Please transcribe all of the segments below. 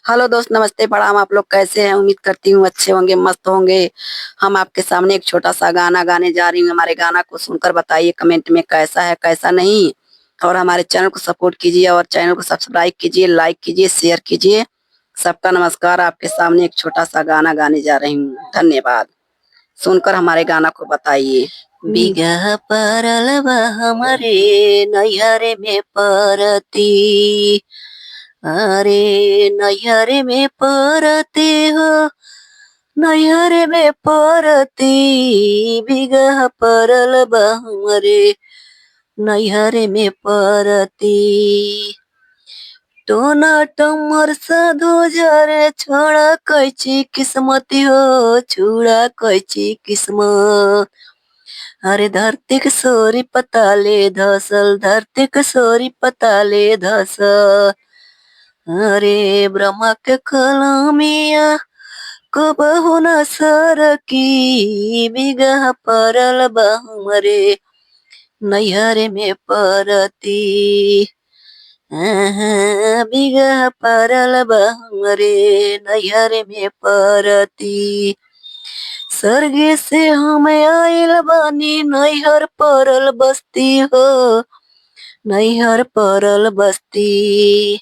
Hello दोस्त, नमस्ते, प्रणाम। आप लोग कैसे हैं? उम्मीद करती हूँ अच्छे होंगे, मस्त होंगे। हम आपके सामने एक छोटा सा गाना गाने जा रही हूँ। हमारे गाना को सुनकर बताइए कमेंट में कैसा है कैसा नहीं। और हमारे चैनल को सपोर्ट कीजिए और चैनल को सब्सक्राइब कीजिए, लाइक कीजिए, शेयर कीजिए। सबका नमस्कार। आपके सामने एक छोटा सा गाना गाने जा रही हूँ। धन्यवाद। सुनकर हमारे गाना को बताइए। बिगह परल बा हमरे नैहरे में परती। अरे नैहरे में परते हो, नैहरे में परती। बिगह परल बा हमरे नैहरे में परती। टोना टमर साधो जरे छोड़ा कैची किस्मती हो, छुड़ा कैची किस्मत। अरे धरती के सोरी पताले धसल, धरती के सोरी पताले धसल। अरे ब्रह्मा के कलमिया कबहु न सरकी। बिगह परल बा हमरे नैहरे में परती। बिगह परल बा हमरे नैहरे में परती। स्वर्गे से हम आइल बानी नैहर परल बस्ती हो, नैहर परल बस्ती।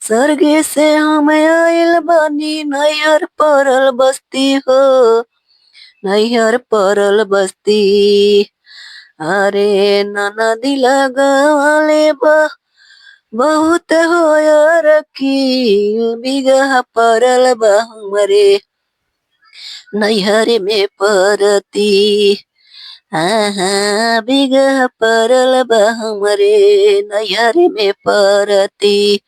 स्वर्गे से हम आइल बानी नैहर परल बस्ती हो, नैहर परल बस्ती। अरे ननदी लगवाले बहुत होयर की। बिगह परल बा हमरे नैहरे में परती। बिगह परल बा हमरे नैहरे में परती।